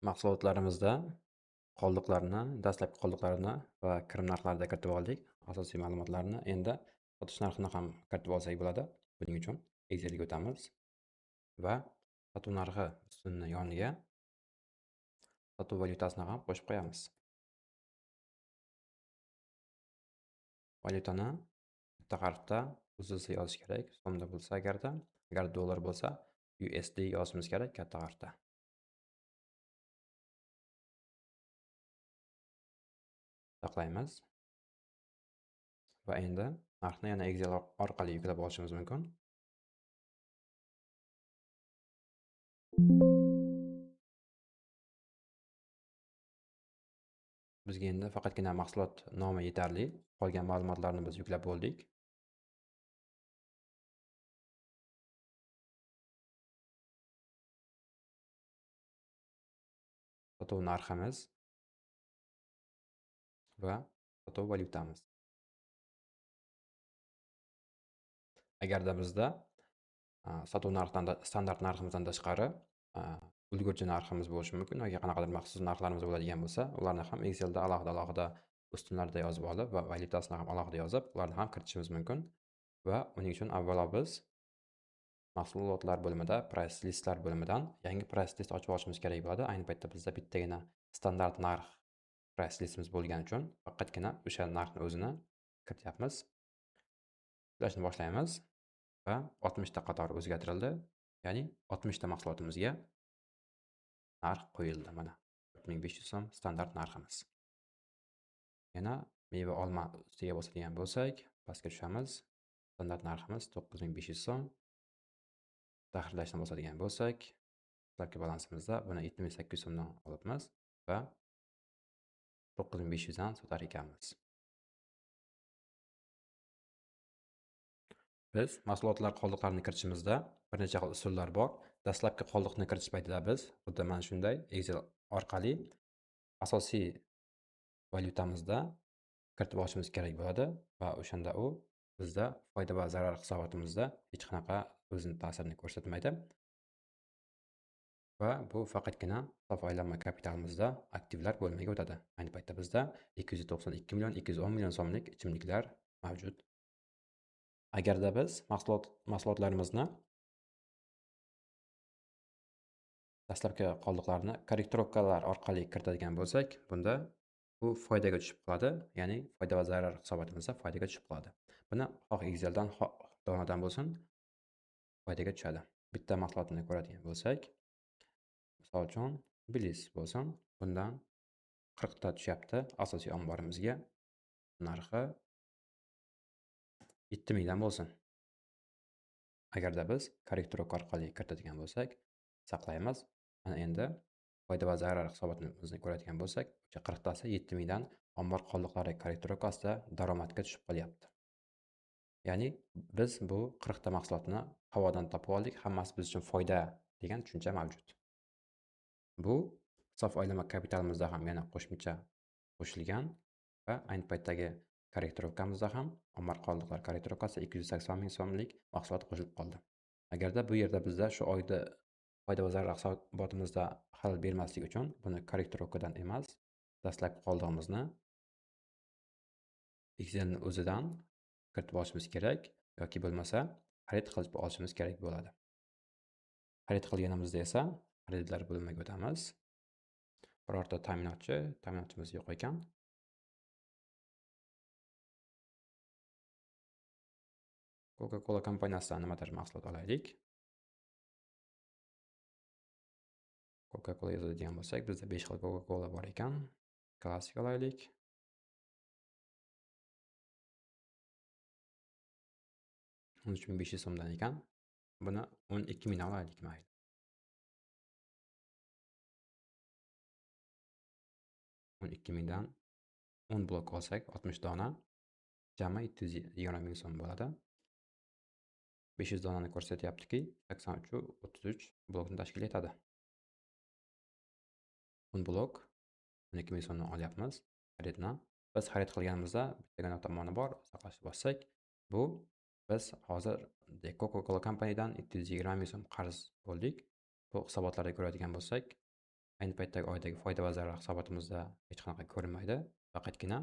Mahsulotlarimizda dastlabki qoldiqlarini va kirim narxlarini kiritib oldik. Asosiy ma'lumotlarni endi sotish narxini ham kiritib olsak bo'ladi. Buning uchun Excelga o'tamiz va sotuv narxi ustuni yoniga sotuv valyutasini ham qo'shib qo'yamiz. Valyutani bitta harfda USD yozish kerak, so'mda bo'lsa agar dollar bo'lsa USD yozishimiz kerak katta harfda. Saqlaymiz va endi narxni yana Excel orqali yuklab olishimiz mumkin. Bizga endi faqatgina mahsulot nomi yetarli. Qolgan ma'lumotlarni biz yuklab bo'ldik. Sotuv narximiz va sotuv valyutamiz. Agarda bizda sotuv narxidan standart narximizdan tashqari ulgurji narximiz bo'lishi mumkin yoki qanaqadir maxsus narxlarimiz bo'ladigan bo'lsa, ularni ham Excelda alohida ustunlarda yozib olib va valyutasini ham alohida yozib, ularni ham kiritishimiz mumkin. Va uning uchun avvalo biz mahsulotlar bo'limida price listlar bo'limidan yangi price list ochib olishimiz kerak bo'ladi. Ayni paytda bizda bittagina standart narx price listimiz bo'lgani uchun faqatgina o'sha narxni o'zini kirityapmiz. Yuklashni boshlaymiz va 60 ta qatori o'zgartirildi. Ya'ni 60 ta mahsulotimizga narx qo'yildi. Mana 4500 so'm standart narximiz. Yana meva olma ustiga bosadigan bo'lsak, pastga tushamiz. Standart narximiz 9500 so'm. Tahrirlashni bosadigan bo'lsak, dastlabki balansimizda buni 7800 so'mdan olibmiz va 9500 dan sotar ekanmiz. Biz mahsulotlar qoldiqlarini kiritishimizda bir necha xil usullar bor. Dastlabki qoldiqni kiritish paytida biz xuddi mana shunday Excel orqali asosiy valyutamizda kiritib olishimiz kerak bo'ladi va o'shanda u bizda foyda va zarar hisobotimizda hech qanaqa o'zini ta'sirini ko'rsatmaydi. Va bu faqatgina sof aylanma kapitalimizda aktivlar bo'limiga o'tadi. Ayni paytda bizda 292 million 210 million so'mlik ichimliklar mavjud. Agarda biz mahsulotlarimizni dastlabki qoldiqlarni korrektirovkalar orqali kiritadigan bo'lsak, bunda bu foydaga tushib qoladi, ya'ni foyda va zarar hisobotimizda foydaga tushib qoladi. Buni xoh Exceldan, xoh donadan bo'lsin, foydaga tushadi. Bitta mahsulotni ko'radigan bo'lsak, misol uchun Bliss bo'lsin, bundan 40 ta tushyapti asosiy omborimizga. Narxi 7000 dan bo'lsin. Agarda biz korrektirovka orqali kiritadigan bo'lsak, saqlaymiz. Mana endi foyda va zarar hisobotimizni ko'radigan bo'lsak, o'sha 40 tasi 7000 dan ombor qoldiqlari korrektirovkasida daromadga tushib qolyapti. Ya'ni biz bu 40 ta mahsulotni havodan topib oldik, hammasi biz uchun foyda degan tushuncha mavjud. Bu sof aylanma kapitalimizda ham yana qo'shimcha qo'shilgan va ayni paytdagi korrektirovkamizda ham ombor qoldiqlar korrektirovkasi 280 ming so'mlik mahsulot qo'shilib qoldi. Agarda bu yerda bizda shu oyda foyda va zarar hisobotimizda xalal bermaslik uchun buni korrektirovkadan emas, dastlabki qoldig'imizni Excelni o'zidan kiritib olishimiz kerak yoki bo'lmasa xarid qilib olishimiz kerak bo'ladi. Xarid qilganimizda esa xaridlar bo'limiga o'tamiz. Birorta ta'minotchimiz yo'q ekan. Coca-Cola kompaniyasidan nimadir mahsulot olaylik. Coca-Cola yozadigan bo'lsak, bizda 5 xil Coca-Cola bor ekan. Klassik olaylik. O'n 13500 so'mdan ekan. Buni 12000 dan olaylik mayli. O'n 20000 dan 10 blok olsak, 60 dona jami 720 ming so'm bo'ladi. 500 donani ko'rsatyaptiki, 83 blokni tashkil etadi. 10 blok 12 ming so'mdan olyapmiz xaridni. Biz xarid qilganimizda bittagina tomoni bor, saqlashni bossak, bu biz hozir Coca-Cola kompaniyadan 720 ming so'm qarz bo'ldik. Bu hisobotlarga ko'radigan bo'lsak, ayni paytdagi oydagi foyda va zarar hisobotimizda hech qanaqa ko'rinmaydi. Faqatgina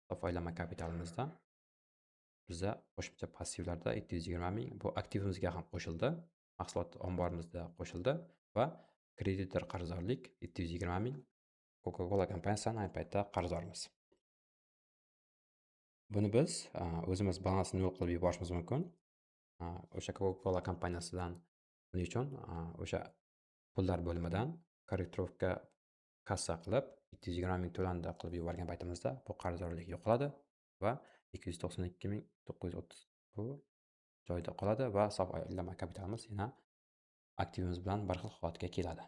sof aylama kapitalimizda bizda qo'shimcha passivlarda 720 ming bu aktivimizga ham qo'shildi. Mahsulot omborimizda qo'shildi va kreditor qarzdorlik 720 ming Coca-Cola kompaniyasidan ayni paytda qarzdormiz. Buni biz o'zimiz balansini nol qilib yuborishimiz mumkin. O'sha Coca-Cola kompaniyasidan buning uchun o'sha pullar bo'limidan korrektirovka kassa qilib 720 ming to'landi qilib yuborgan paytimizda bu qarzdorlik yo'qoladi va 292.930 bu joyida qoladi va sof aylama kapitalimiz yana aktivimiz bilan bir xil holatga keladi.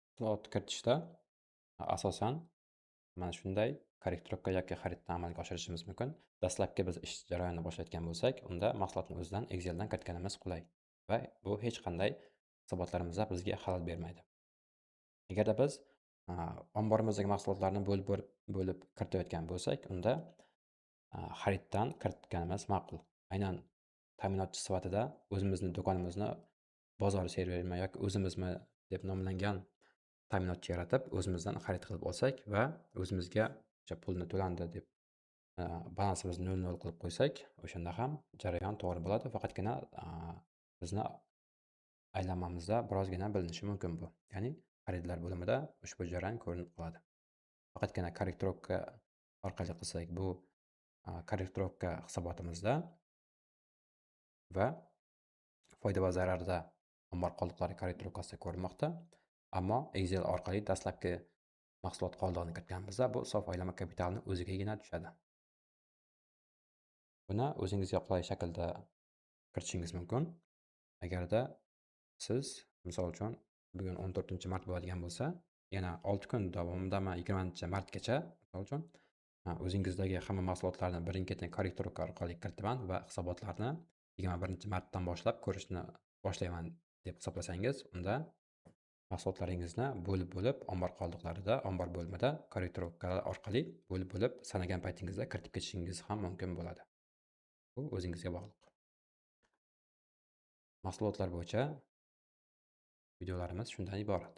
Mahsulot kiritishda asosan mana shunday korrektirovka yoki xaridni amalga oshirishimiz mumkin. Dastlabki biz ish jarayonini boshlayotgan bo'lsak, unda mahsulotni o'zidan Exceldan kiritganimiz qulay va bu hech qanday hisobotlarimizda bizga xalal bermaydi. Agarda biz omborimizdagi mahsulotlarni bo'lib kiritayotgan bo'lsak, unda xariddan kiritganimiz ma'qul. Aynan ta'minotchi sifatida o'zimizni do'konimizni bozor serverimi yoki o'zimizmi deb nomlangan ta'minotchi yaratib, o'zimizdan xarid qilib olsak va o'zimizga o'sha pulni to'landi deb balansimizni 0 qilib qo'ysak, o'shanda ham jarayon to'g'ri bo'ladi. Faqatgina bizni aylanmamizda birozgina bilinishi mumkin bu. Ya'ni xaridlar bo'limida ushbu jarayon ko'rinib qoladi. Faqatgina korrektirovka orqali qilsak, bu korrektirovka hisobotimizda va foyda va zararda ombor qoldiqlari korrektirovkasida ko'rinmoqda. Ammo Excel orqali dastlabki mahsulot qoldig'ini kiritganimizda bu sof aylama kapitalni o'zigagina tushadi. Buni o'zingizga qulay shaklda kiritishingiz mumkin. Agarda siz misol uchun bugun 14-mart bo'ladigan bo'lsa, yana 6 kun davomidami 20-martgacha misol uchun o'zingizdagi hamma mahsulotlarni birin-ketin korrektirovka orqali kiritaman va hisobotlarni 21-martdan boshlab ko'rishni boshlayman deb hisoblasangiz, unda mahsulotlaringizni bo'lib ombor qoldiqlarida, ombor bo'limida korrektirovkalar orqali bo'lib sanagan paytingizda kiritib ketishingiz ham mumkin bo'ladi. Bu o'zingizga bog'liq. Mahsulotlar bo'yicha videolarimiz shundan iborat.